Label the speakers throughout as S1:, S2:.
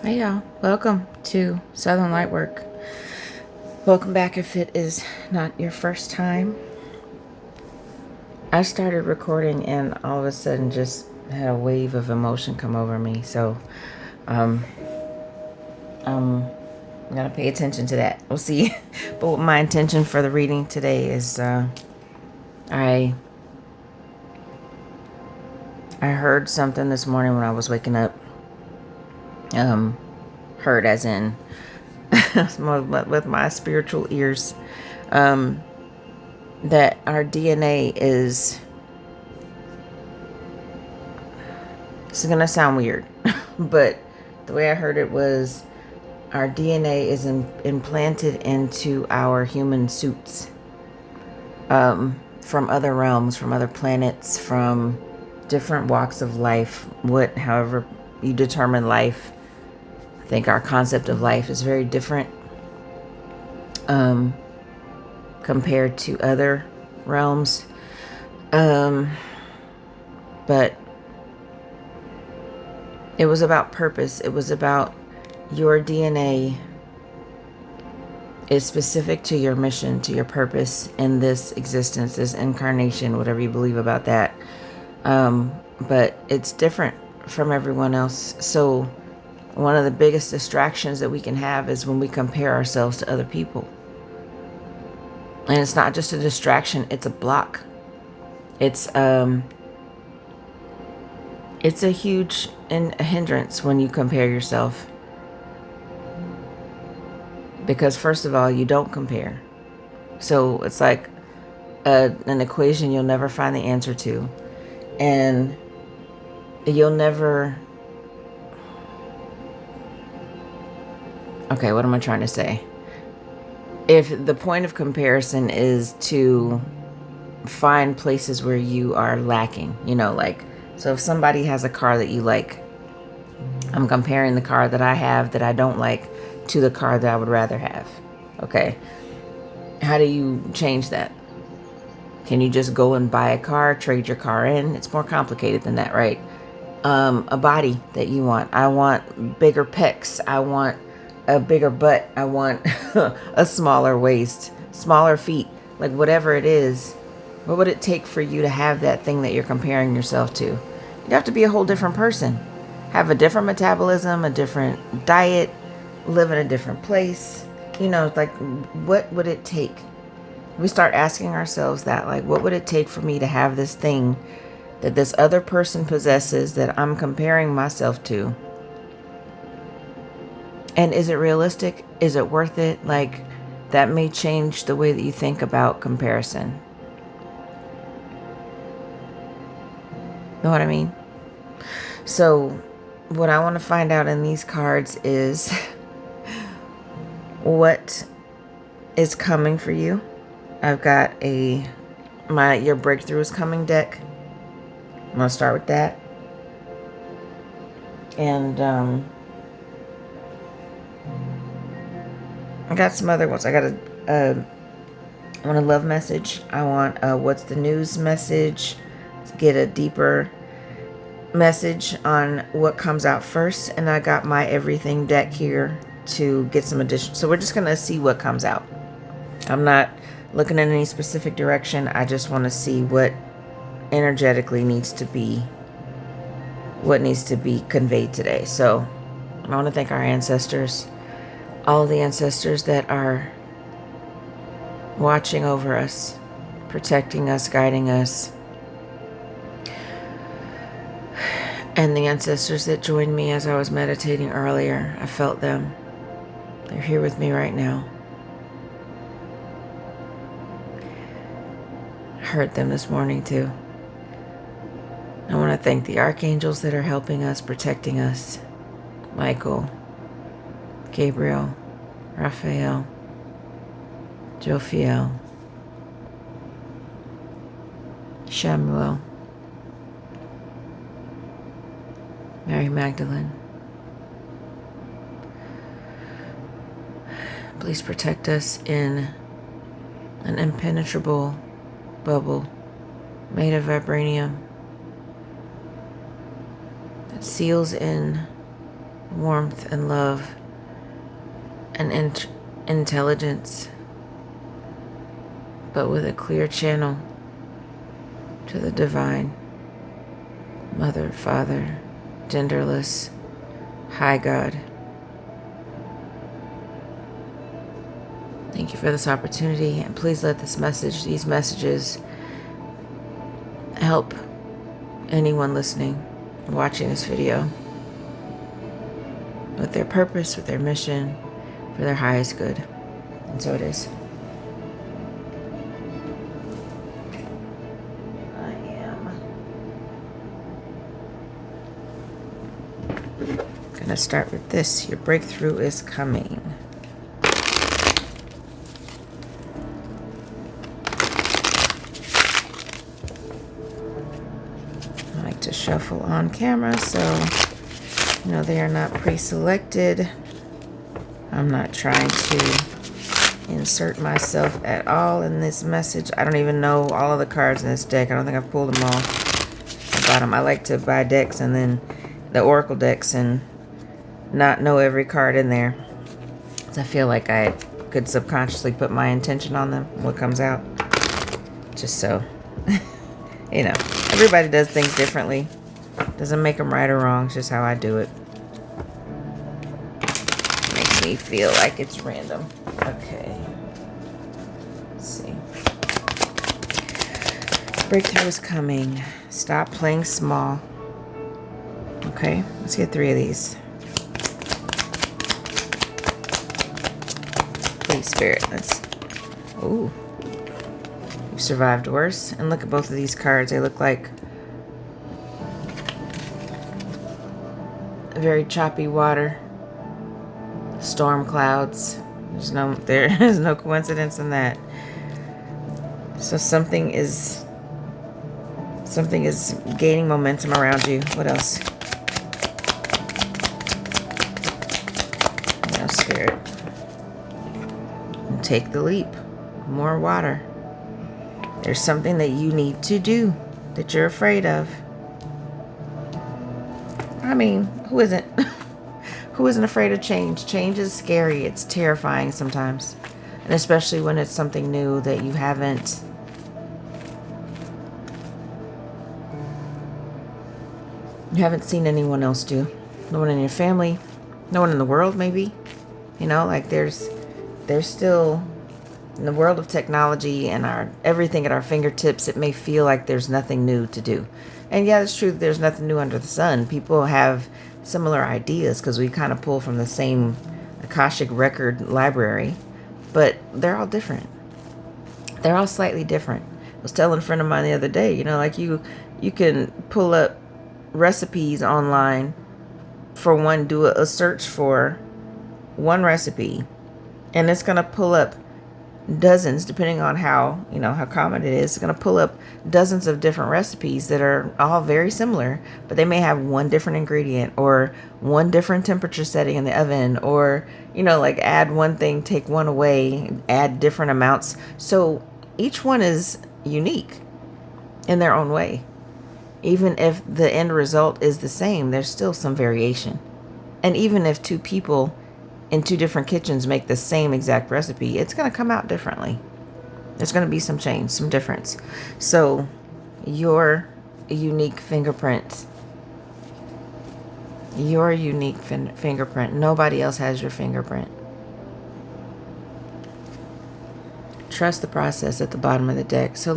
S1: Hey y'all, welcome to Southern Lightwork. Welcome back if it is not your first time. I started recording and all of a sudden just had a wave of emotion come over me. So I'm gonna pay attention to that. We'll see. But my intention for the reading today is I heard something this morning when I was waking up. Heard as in with my spiritual ears. That our DNA is, this is gonna sound weird, but the way I heard it was our DNA is implanted into our human suits, from other realms, from other planets, from different walks of life, however you determine life. I think our concept of life is very different compared to other realms. But it was about purpose. It was about your DNA is specific to your mission, to your purpose in this existence, this incarnation, whatever you believe about that. But it's different from everyone else. So one of the biggest distractions that we can have is when we compare ourselves to other people. And it's not just a distraction, it's a block. It's a huge hindrance when you compare yourself. Because first of all, you don't compare. So it's like an equation you'll never find the answer to. And you'll never... Okay, what am I trying to say? If the point of comparison is to find places where you are lacking, like, so if somebody has a car that you like, I'm comparing the car that I have that I don't like to the car that I would rather have. Okay. How do you change that? Can you just go and buy a car, trade your car in? It's more complicated than that, right? A body that you want. I want bigger pecs. I want a bigger butt. I want a smaller waist, smaller feet, like whatever it is. What would it take for you to have that thing that you're comparing yourself to? You'd have to be a whole different person. Have a different metabolism, a different diet, live in a different place. Like, what would it take? We start asking ourselves that, like, what would it take for me to have this thing that this other person possesses that I'm comparing myself to? And is it realistic? Is it worth it? Like, that may change the way that you think about comparison. Know what I mean? So what I want to find out in these cards is what is coming for you. I've got your breakthrough is coming deck. I'm going to start with that. And I got some other ones. I want a love message. I want what's the news message. Let's get a deeper message on what comes out first. And I got my everything deck here to get some addition. So we're just going to see what comes out. I'm not looking in any specific direction. I just want to see what energetically needs to be conveyed today. So I want to thank our ancestors, all of the ancestors that are watching over us, protecting us, guiding us, and the ancestors that joined me as I was meditating earlier. I felt them. They're here with me right now. I heard them this morning too. I want to thank the archangels that are helping us, protecting us. Michael, Gabriel, Raphael, Jophiel, Shamuel, Mary Magdalene. Please protect us in an impenetrable bubble made of vibranium that seals in warmth and love and intelligence, but with a clear channel to the divine, Mother, Father, genderless, High God. Thank you for this opportunity, and please let these messages help anyone listening, watching this video, with their purpose, with their mission, for their highest good. And so it is. I am gonna start with this. Your breakthrough is coming. I like to shuffle on camera, so they are not pre-selected. I'm not trying to insert myself at all in this message. I don't even know all of the cards in this deck. I don't think I've pulled them all. I like to buy decks and then the oracle decks and not know every card in there. I feel like I could subconsciously put my intention on them, what comes out. Just so, everybody does things differently. Doesn't make them right or wrong. It's just how I do it. Makes me feel like it's random. Okay. Let's see. Breakthrough is coming. Stop playing small. Okay, let's get 3 of these. Please, Spirit. Ooh. You've survived worse. And look at both of these cards. They look like very choppy water. Storm clouds. There is no coincidence in that. So something is gaining momentum around you. What else? Spirit. And take the leap. More water. There's something that you need to do that you're afraid of. I mean, who isn't? Who isn't afraid of change? Change is scary. It's terrifying sometimes. And especially when it's something new that you haven't seen anyone else do. No one in your family. No one in the world, maybe. Like there's still, in the world of technology and everything at our fingertips, it may feel like there's nothing new to do. And yeah, it's true that there's nothing new under the sun. People have similar ideas because we kind of pull from the same Akashic record library, but they're all different. They're all slightly different. I was telling a friend of mine the other day, like you can pull up recipes online for one, do a search for one recipe, and it's going to pull up dozens, depending on how common it is. It's going to pull up dozens of different recipes that are all very similar, but they may have one different ingredient or one different temperature setting in the oven, or like add one thing, take one away, add different amounts. So each one is unique in their own way. Even if the end result is the same, there's still some variation. And even if 2 people in 2 different kitchens make the same exact recipe, it's going to come out differently. There's going to be some change, some difference. So your unique fingerprint, fingerprint, nobody else has your fingerprint. Trust the process at the bottom of the deck. So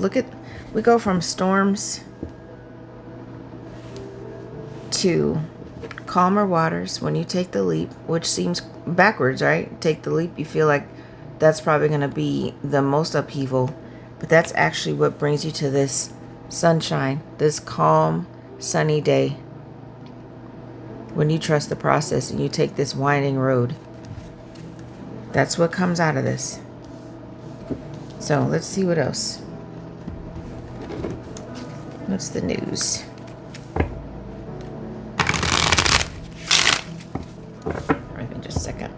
S1: we go from storms to calmer waters when you take the leap, which seems backwards, right? Take the leap, you feel like that's probably going to be the most upheaval, but that's actually what brings you to this sunshine, this calm, sunny day. When you trust the process and you take this winding road, that's what comes out of this. So let's see what else. What's the news? Just a second.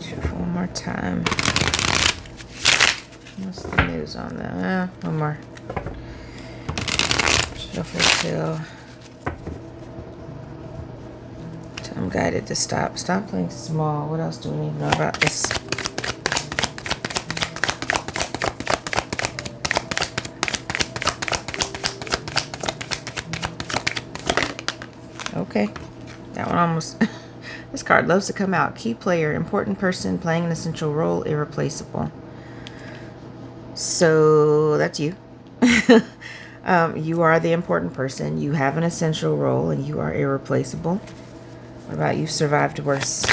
S1: Shuffle one more time. What's the news on that? One more. Shuffle till I'm guided to stop. Stop playing small. What else do we need to know about this? Okay. That one almost... This card loves to come out. Key player, important person, playing an essential role, irreplaceable. So that's you. You are the important person. You have an essential role and you are irreplaceable. What about you've survived worse?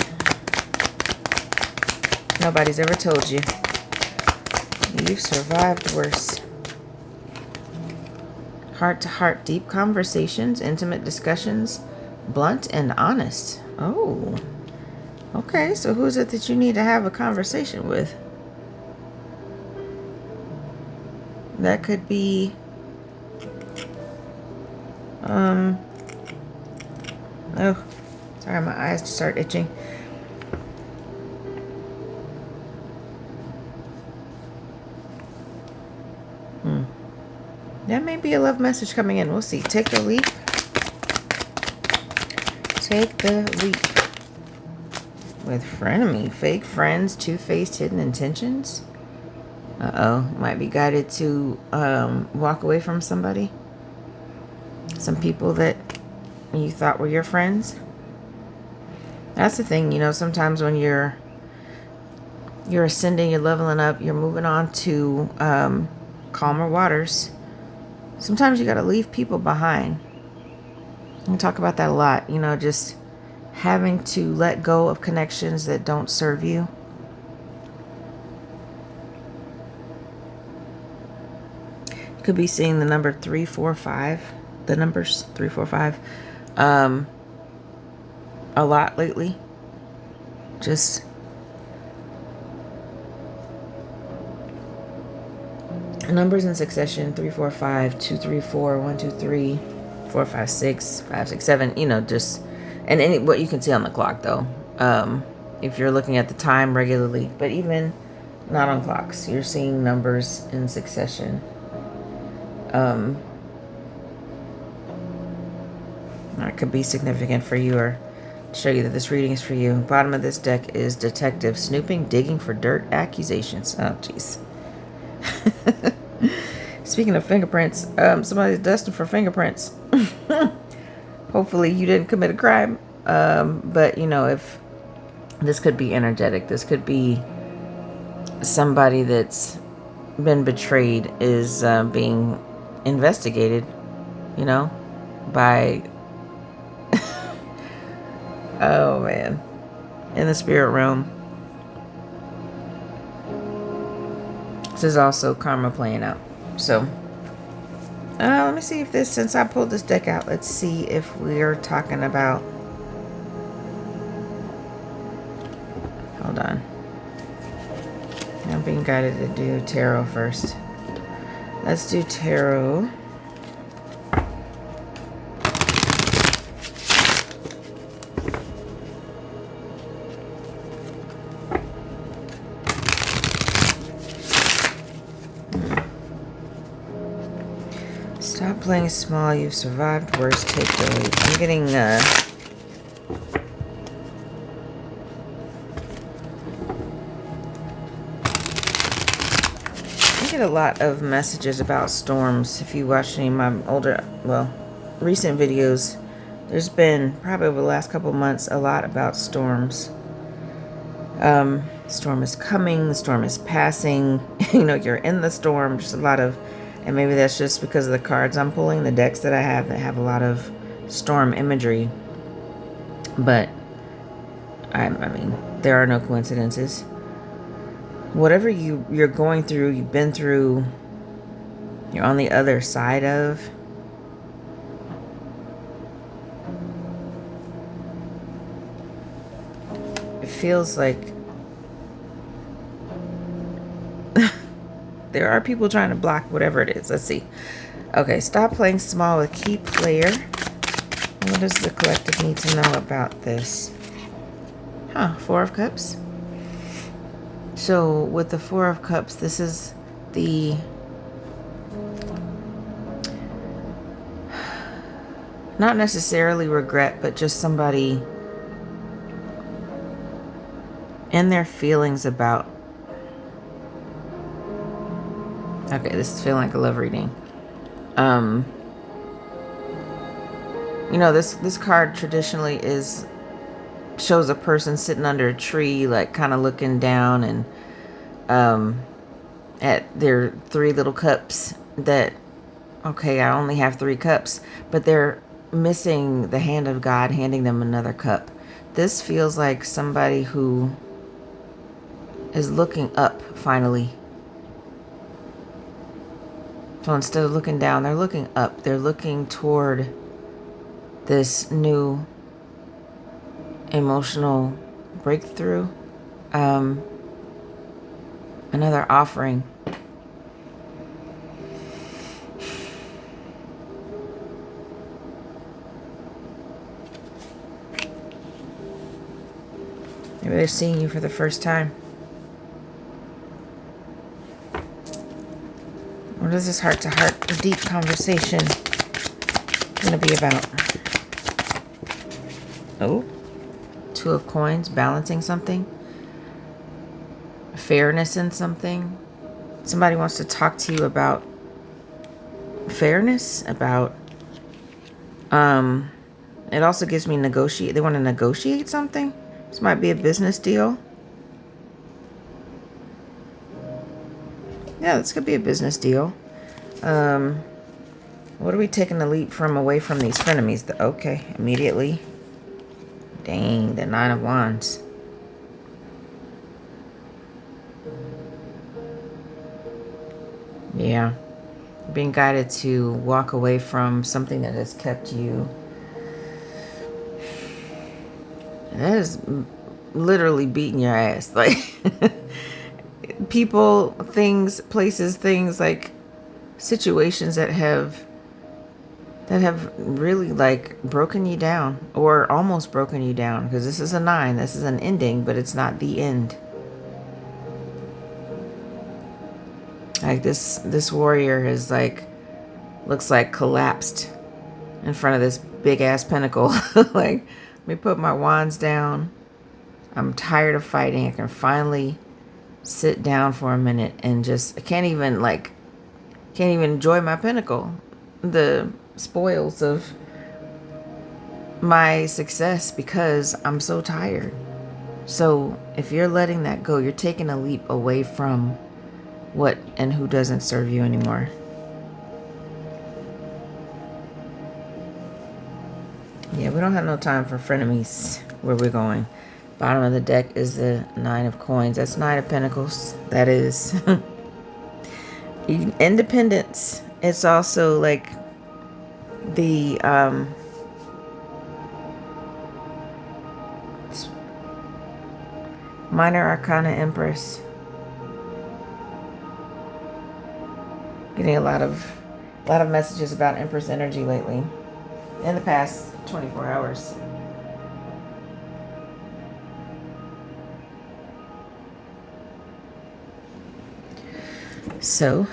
S1: Nobody's ever told you. You've survived worse. Heart-to-heart, deep conversations, intimate discussions, blunt and honest. Oh, okay. So who's it that you need to have a conversation with? That could be, oh, sorry, my eyes just start itching. That may be a love message coming in. We'll see. Take the leap. Take the leap. With frenemy, fake friends, two-faced, hidden intentions. Uh-oh. Might be guided to walk away from somebody. Some people that you thought were your friends. That's the thing, you know, sometimes when you're ascending, you're leveling up, you're moving on to calmer waters. Sometimes you got to leave people behind. We talk about that a lot, you know, just having to let go of connections that don't serve you. You could be seeing the number 345, the numbers 345, a lot lately. Just numbers in succession: 3, 4, 5, 2, 3, 4, 1, 2, 3, 4, 5, 6, 5, 6, 7. You know, just and what you can see on the clock though. If you're looking at the time regularly, but even not on clocks, you're seeing numbers in succession. That could be significant for you or show you that this reading is for you. Bottom of this deck is detective, snooping, digging for dirt, accusations. Oh, jeez. Speaking of fingerprints, somebody's dusting for fingerprints. Hopefully you didn't commit a crime. But, you know, if this could be energetic, this could be somebody that's been betrayed is being investigated, you know, by... Oh, man. In the spirit realm. This is also karma playing out. So, let me see if this, since I pulled this deck out, let's see if we're talking about... Hold on. I'm being guided to do tarot first. Let's do tarot. Stop playing small. You've survived worse. Take the leap. I'm getting I get a lot of messages about storms. If you watch any of my older, well, recent videos, there's been probably over the last couple of months a lot about storms. Storm is coming. The storm is passing. You know, you're in the storm. Just a lot of... And maybe that's just because of the cards I'm pulling, the decks that I have that have a lot of storm imagery. But, I mean, there are no coincidences. Whatever you're going through, you've been through, you're on the other side of. It feels like there are people trying to block whatever it is. Let's see. Okay, stop playing small with key player. What does the collective need to know about this? Huh, 4 of Cups. So with the 4 of Cups, this is the... not necessarily regret, but just somebody and their feelings about, okay, this is feeling like a love reading. You know, this card traditionally shows a person sitting under a tree, like kind of looking down and at their 3 little cups that, okay, I only have 3 cups, but they're missing the hand of God handing them another cup. This feels like somebody who is looking up finally. So instead of looking down, they're looking up. They're looking toward this new emotional breakthrough. Another offering. Maybe they're seeing you for the first time. What is this heart-to-heart deep conversation going to be about? Oh, 2 of coins, balancing something. Fairness in something. Somebody wants to talk to you about fairness, about it also gives me negotiate. They want to negotiate something. This might be a business deal. Yeah, this could be a business deal. What are we taking the leap from away from these frenemies? Okay, immediately. Dang, the 9 of Wands. Yeah. Being guided to walk away from something that has kept you. That is literally beating your ass. Like, people, things, places, things, like situations that have really like broken you down or almost broken you down, because this is a 9. This is an ending, but it's not the end. Like this warrior is like, looks like collapsed in front of this big ass pinnacle. Like, let me put my wands down. I'm tired of fighting. I can finally sit down for a minute and just, I can't even enjoy my pinnacle. The spoils of my success because I'm so tired. So if you're letting that go, you're taking a leap away from what and who doesn't serve you anymore. Yeah, we don't have no time for frenemies where we're going. Bottom of the deck is the 9 of coins. That's 9 of pentacles. That is independence. It's also like the minor arcana empress. Getting a lot of messages about empress energy lately in the past 24 hours. So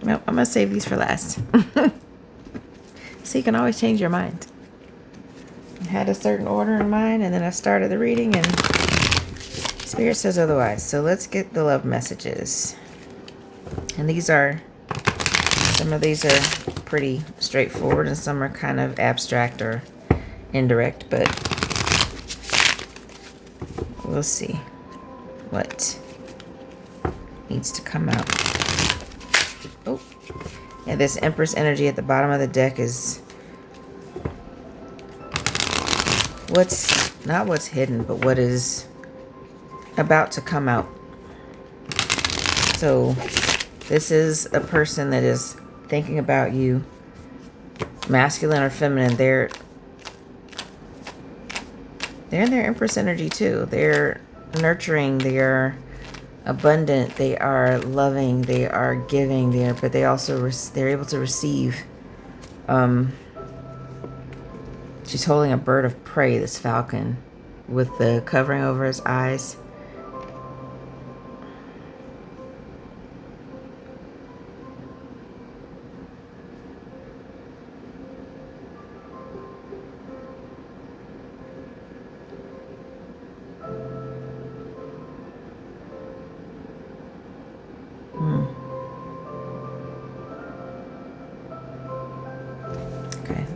S1: well, I'm gonna save these for last. So you can always change your mind. I had a certain order in mind, and then I started the reading and Spirit says otherwise. So let's get the love messages. And some of these are pretty straightforward and some are kind of abstract or indirect, but we'll see what needs to come out. Oh, yeah, this Empress energy at the bottom of the deck is not what's hidden, but what is about to come out. So this is a person that is thinking about you, masculine or feminine. They're in their Empress energy too. They're nurturing, they are abundant, they are loving, they are giving, but they also they're able to receive. She's holding a bird of prey, this falcon, with the covering over his eyes.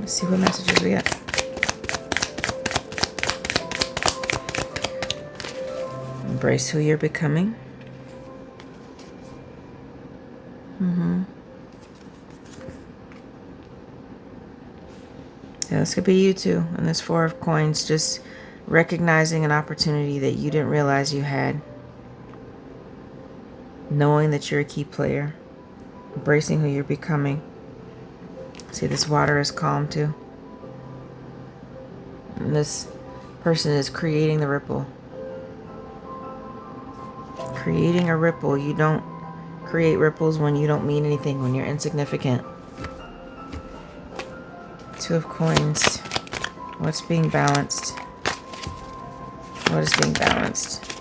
S1: Let's see what messages we got. Embrace who you're becoming. Yeah, this could be you too. And this Four of Coins, just recognizing an opportunity that you didn't realize you had. Knowing that you're a key player. Embracing who you're becoming. See, this water is calm too. And this person is creating the ripple. Creating a ripple. You don't create ripples when you don't mean anything, when you're insignificant. Two of Coins. What's being balanced? What is being balanced?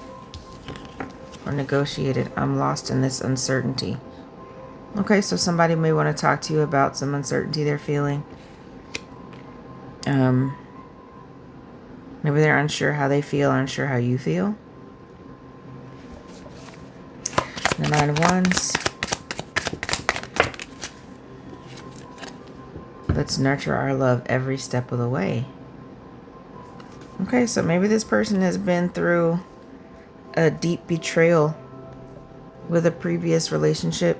S1: Or negotiated? I'm lost in this uncertainty. Okay, so somebody may want to talk to you about some uncertainty they're feeling. Maybe they're unsure how they feel, unsure how you feel. The Nine of Wands. Let's nurture our love every step of the way. Okay, so maybe this person has been through a deep betrayal with a previous relationship.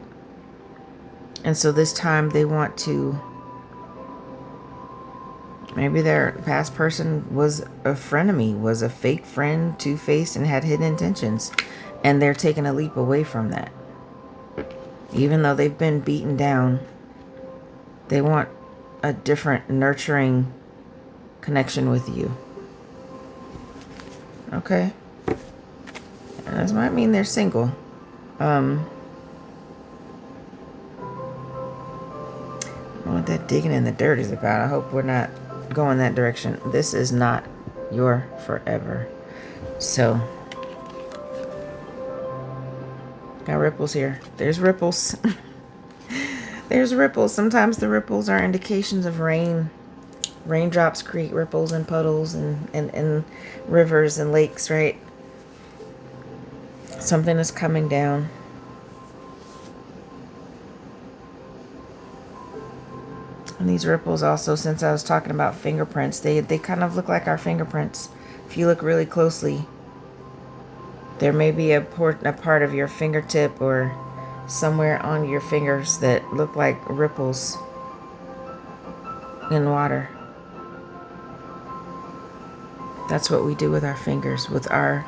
S1: And so this time they want to, maybe their past person was a frenemy, was a fake friend, two-faced, and had hidden intentions. And they're taking a leap away from that. Even though they've been beaten down, they want a different, nurturing connection with you. Okay. And this might mean they're single. I don't know what that digging in the dirt is about. I hope we're not going that direction. This is not your forever. So, got ripples here. There's ripples. There's ripples. Sometimes the ripples are indications of rain. Raindrops create ripples and puddles and rivers and lakes, right? Something is coming down. And these ripples also, since I was talking about fingerprints, they kind of look like our fingerprints. If you look really closely, there may be a part of your fingertip or somewhere on your fingers that look like ripples in water. That's what we do with our fingers, with our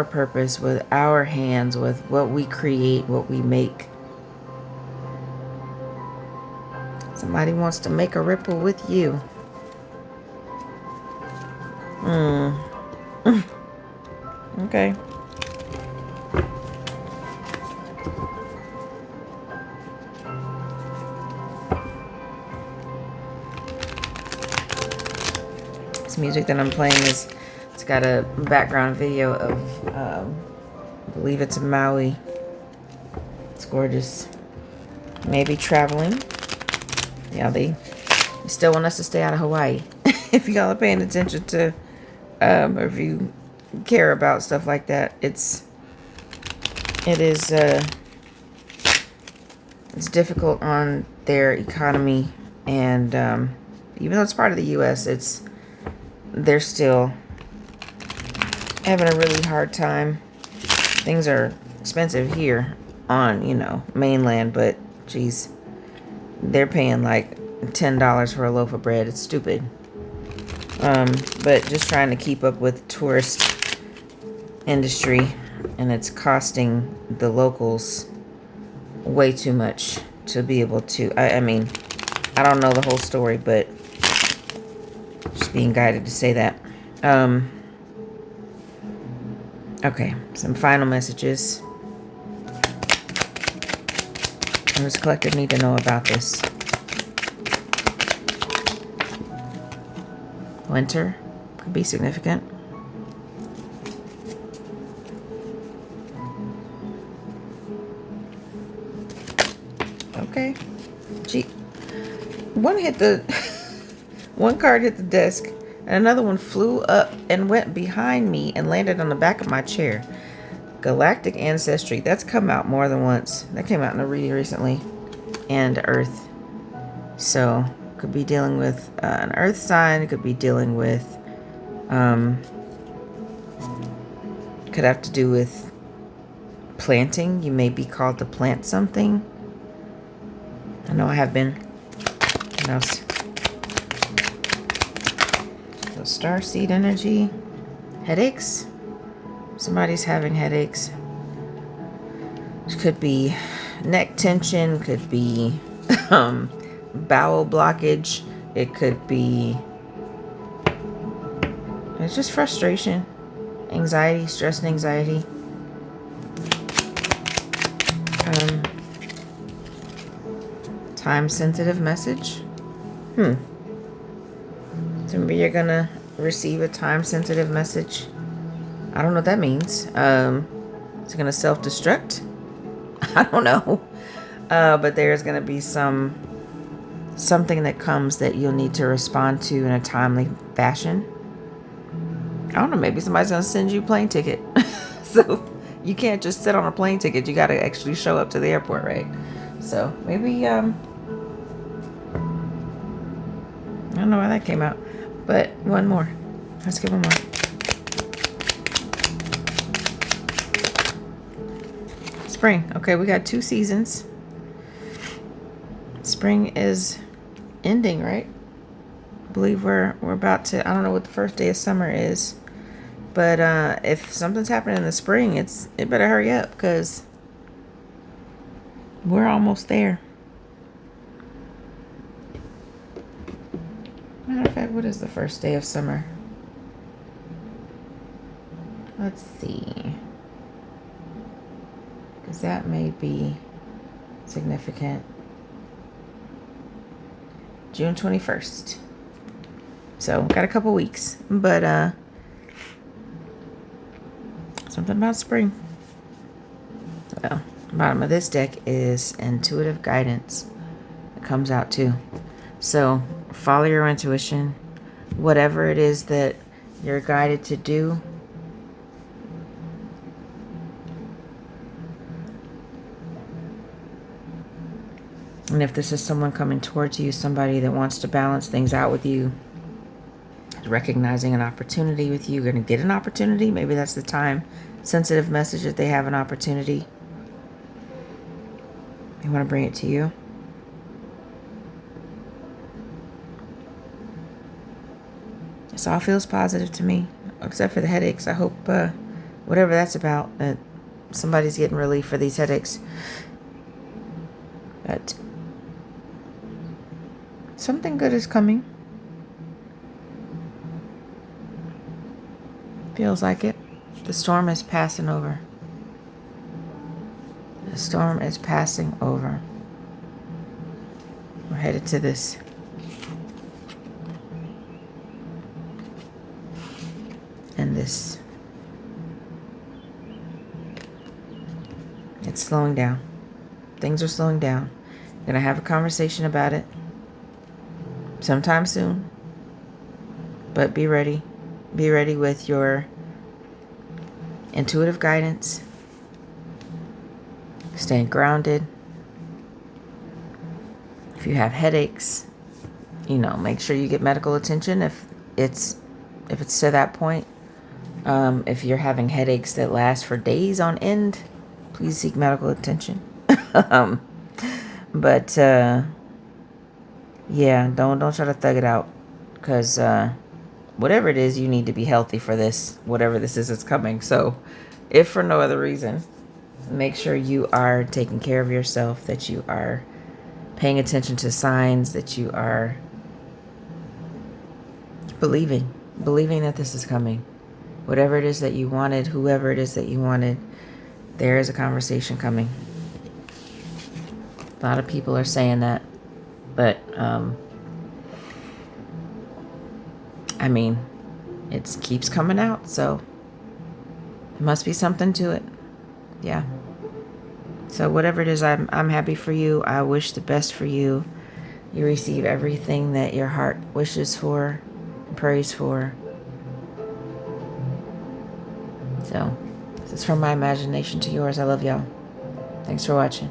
S1: purpose, with our hands, with what we create, what we make. Somebody wants to make a ripple with you. Okay. This music that I'm playing it's got a background video of, I believe it's Maui. It's gorgeous. Maybe traveling. Yeah, they still want us to stay out of Hawaii. If y'all are paying attention to, or if you care about stuff like that, it's difficult on their economy, and even though it's part of the U.S., they're still having a really hard time. Things are expensive here on, mainland, but geez, they're paying like $10 for a loaf of bread. It's stupid. But just trying to keep up with tourist industry, and it's costing the locals way too much to be able to, I mean, I don't know the whole story, but just being guided to say that. Okay, some final messages. What does collective need to know about this? Winter could be significant. Okay. Gee, one card hit the desk, and another one flew up and went behind me and landed on the back of my chair. Galactic Ancestry. That's come out more than once. That came out in a reading recently. And Earth. So could be dealing with an earth sign. It could be dealing with, could have to do with planting. You may be called to plant something. I know I have been. What else? So starseed energy. Headaches. Somebody's having headaches. It could be neck tension. Could be bowel blockage. It could be, it's just frustration, anxiety, stress and anxiety. Time sensitive message. So maybe you're gonna receive a time sensitive message. I don't know what that means. It's gonna self-destruct. I don't know. But there's gonna be something that comes that you'll need to respond to in a timely fashion. I don't know, maybe somebody's gonna send you a plane ticket. So you can't just sit on a plane ticket. You gotta actually show up to the airport, right? So maybe I don't know why that came out. But one more. Let's get one more. Spring. Okay, we got 2 seasons. Spring is ending, right? I believe we're about to, I don't know what the first day of summer is. But if something's happening in the spring, it better hurry up, because we're almost there. Matter of fact, what is the first day of summer? Let's see. Because that may be significant. June 21st. So, got a couple weeks. But, something about spring. Well, bottom of this deck is intuitive guidance. It comes out too. So, follow your intuition. Whatever it is that you're guided to do, and if this is someone coming towards you, somebody that wants to balance things out with you, recognizing an opportunity with you, you're going to get an opportunity. Maybe that's the time sensitive message that they have an opportunity. You want to bring it to you. This all feels positive to me, except for the headaches. I hope whatever that's about, that somebody's getting relief for these headaches. But something good is coming. Feels like it. The storm is passing over. The storm is passing over. We're headed to this. And this. It's slowing down. Things are slowing down. We're gonna have a conversation about it sometime soon. But be ready. Be ready with your intuitive guidance. Staying grounded. If you have headaches, make sure you get medical attention if it's to that point. If you're having headaches that last for days on end, please seek medical attention. But yeah, don't try to thug it out, because whatever it is, you need to be healthy for this, whatever this is that's coming. So if for no other reason, make sure you are taking care of yourself, that you are paying attention to signs, that you are believing that this is coming. Whatever it is that you wanted, whoever it is that you wanted, there is a conversation coming. A lot of people are saying that, but it keeps coming out, so there must be something to it. Yeah. So whatever it is, I'm happy for you. I wish the best for you. You receive everything that your heart wishes for, and prays for. So this is from my imagination to yours. I love y'all. Thanks for watching.